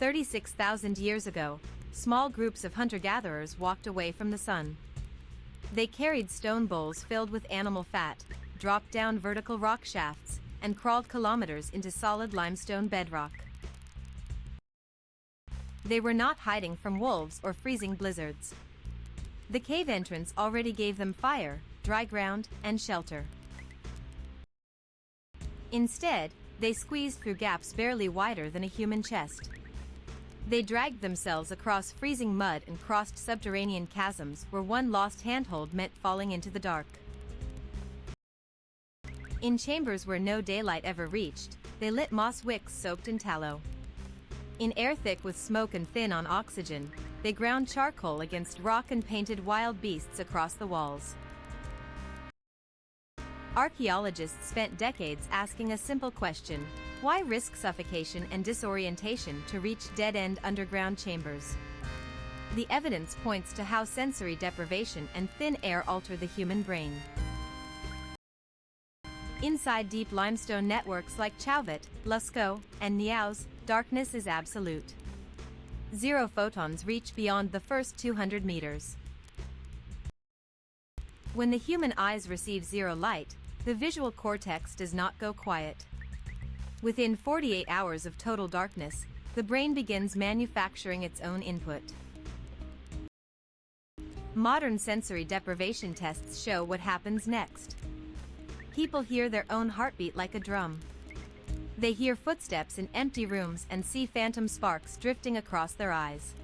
36,000 years ago, small groups of hunter-gatherers walked away from the sun. They carried stone bowls filled with animal fat, dropped down vertical rock shafts, and crawled kilometers into solid limestone bedrock. They were not hiding from wolves or freezing blizzards. The cave entrance already gave them fire, dry ground, and shelter. Instead, they squeezed through gaps barely wider than a human chest. They dragged themselves across freezing mud and crossed subterranean chasms where one lost handhold meant falling into the dark. In chambers where no daylight ever reached, they lit moss wicks soaked in tallow. In air thick with smoke and thin on oxygen, they ground charcoal against rock and painted wild beasts across the walls. Archaeologists spent decades asking a simple question: why risk suffocation and disorientation to reach dead-end underground chambers? The evidence points to how sensory deprivation and thin air alter the human brain. Inside deep limestone networks like Chauvet, Lascaux, and Niaouz, darkness is absolute. Zero photons reach beyond the first 200 meters. When the human eyes receive zero light, the visual cortex does not go quiet. Within 48 hours of total darkness, the brain begins manufacturing its own input. Modern sensory deprivation tests show what happens next. People hear their own heartbeat like a drum. They hear footsteps in empty rooms and see phantom sparks drifting across their eyes.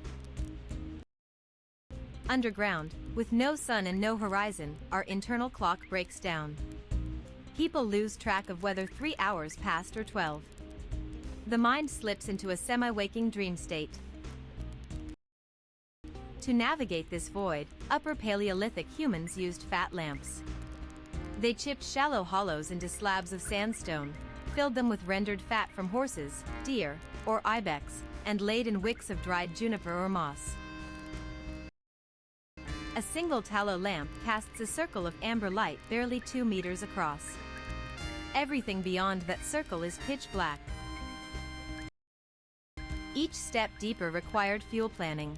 Underground, with no sun and no horizon, our internal clock breaks down. People lose track of whether 3 hours passed or 12. The mind slips into a semi-waking dream state. To navigate this void, Upper Paleolithic humans used fat lamps. They chipped shallow hollows into slabs of sandstone, filled them with rendered fat from horses, deer, or ibex, and laid in wicks of dried juniper or moss. A single tallow lamp casts a circle of amber light barely 2 meters across. Everything beyond that circle is pitch black. Each step deeper required fuel planning.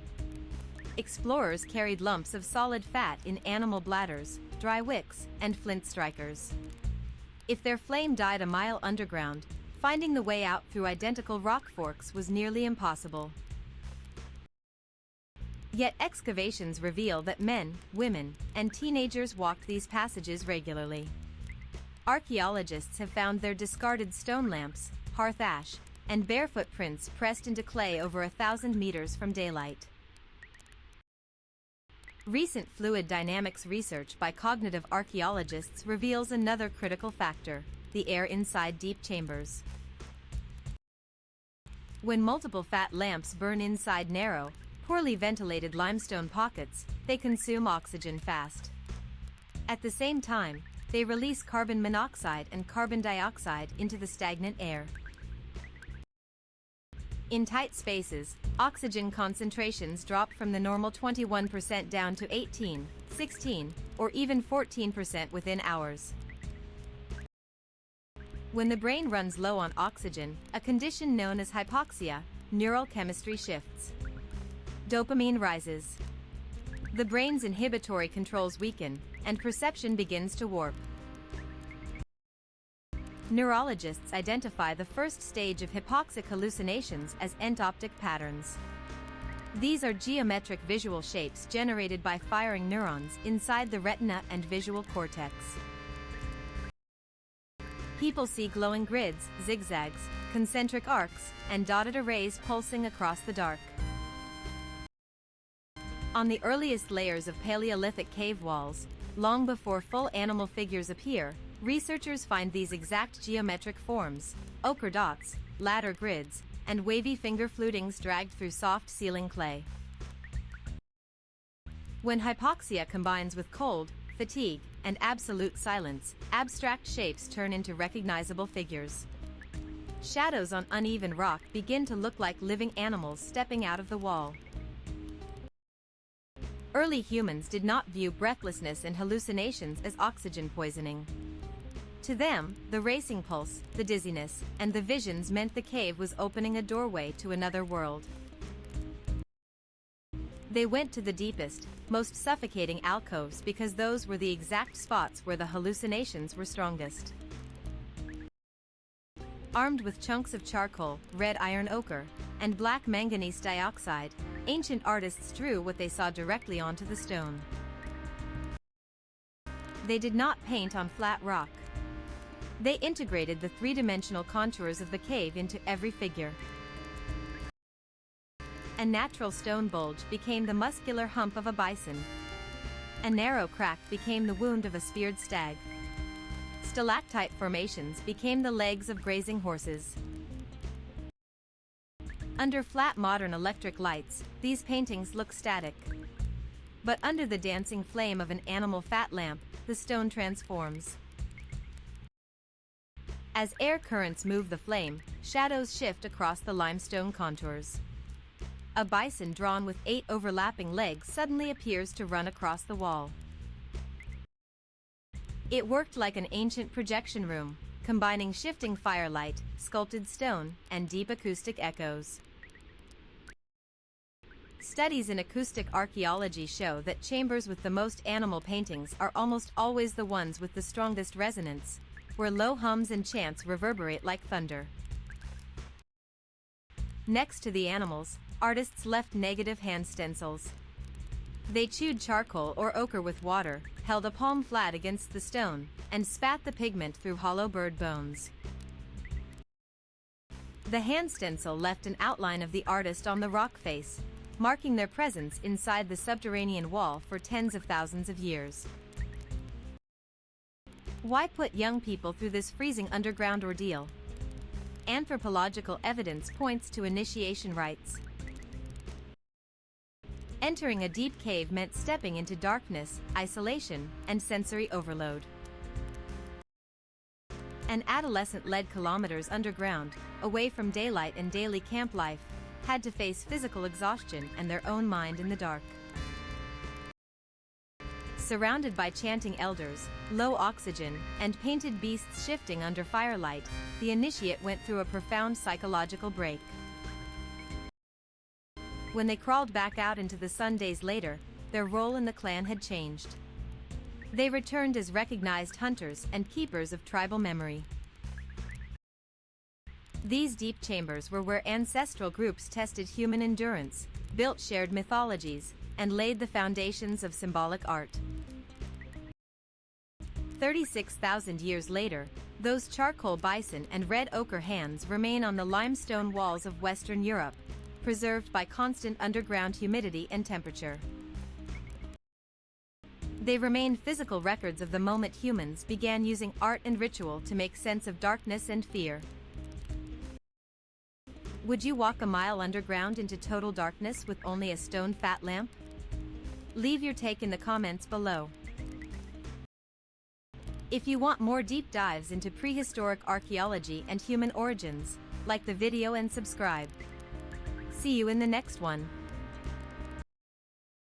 Explorers carried lumps of solid fat in animal bladders, dry wicks, and flint strikers. If their flame died a mile underground, finding the way out through identical rock forks was nearly impossible. Yet excavations reveal that men, women, and teenagers walked these passages regularly. Archaeologists have found their discarded stone lamps, hearth ash, and barefoot prints pressed into clay over 1,000 meters from daylight. Recent fluid dynamics research by cognitive archaeologists reveals another critical factor: the air inside deep chambers. When multiple fat lamps burn inside narrow, poorly ventilated limestone pockets, they consume oxygen fast. At the same time, they release carbon monoxide and carbon dioxide into the stagnant air. In tight spaces, oxygen concentrations drop from the normal 21% down to 18, 16, or even 14% within hours. When the brain runs low on oxygen, a condition known as hypoxia, neural chemistry shifts. Dopamine rises. The brain's inhibitory controls weaken, and perception begins to warp. Neurologists identify the first stage of hypoxic hallucinations as entoptic patterns. These are geometric visual shapes generated by firing neurons inside the retina and visual cortex. People see glowing grids, zigzags, concentric arcs, and dotted arrays pulsing across the dark. On the earliest layers of Paleolithic cave walls, long before full animal figures appear, researchers find these exact geometric forms: ochre dots, ladder grids, and wavy finger flutings dragged through soft ceiling clay. When hypoxia combines with cold, fatigue, and absolute silence, abstract shapes turn into recognizable figures. Shadows on uneven rock begin to look like living animals stepping out of the wall. Early humans did not view breathlessness and hallucinations as oxygen poisoning. To them, the racing pulse, the dizziness, and the visions meant the cave was opening a doorway to another world. They went to the deepest, most suffocating alcoves because those were the exact spots where the hallucinations were strongest. Armed with chunks of charcoal, red iron ochre, and black manganese dioxide, ancient artists drew what they saw directly onto the stone. They did not paint on flat rock. They integrated the three-dimensional contours of the cave into every figure. A natural stone bulge became the muscular hump of a bison. A narrow crack became the wound of a speared stag. Stalactite formations became the legs of grazing horses. Under flat modern electric lights, these paintings look static. But under the dancing flame of an animal fat lamp, the stone transforms. As air currents move the flame, shadows shift across the limestone contours. A bison drawn with 8 overlapping legs suddenly appears to run across the wall. It worked like an ancient projection room, combining shifting firelight, sculpted stone, and deep acoustic echoes. Studies in acoustic archaeology show that chambers with the most animal paintings are almost always the ones with the strongest resonance, where low hums and chants reverberate like thunder. Next to the animals, artists left negative hand stencils. They chewed charcoal or ochre with water, held a palm flat against the stone, and spat the pigment through hollow bird bones. The hand stencil left an outline of the artist on the rock face, marking their presence inside the subterranean wall for tens of thousands of years. Why put young people through this freezing underground ordeal? Anthropological evidence points to initiation rites. Entering a deep cave meant stepping into darkness, isolation, and sensory overload. An adolescent led kilometers underground, away from daylight and daily camp life, had to face physical exhaustion and their own mind in the dark. Surrounded by chanting elders, low oxygen, and painted beasts shifting under firelight, the initiate went through a profound psychological break. When they crawled back out into the sun days later, their role in the clan had changed. They returned as recognized hunters and keepers of tribal memory. These deep chambers were where ancestral groups tested human endurance, built shared mythologies, and laid the foundations of symbolic art. 36,000 years later, those charcoal bison and red ochre hands remain on the limestone walls of Western Europe, preserved by constant underground humidity and temperature. They remain physical records of the moment humans began using art and ritual to make sense of darkness and fear. Would you walk a mile underground into total darkness with only a stone fat lamp? Leave your take in the comments below. If you want more deep dives into prehistoric archaeology and human origins, like the video and subscribe. See you in the next one.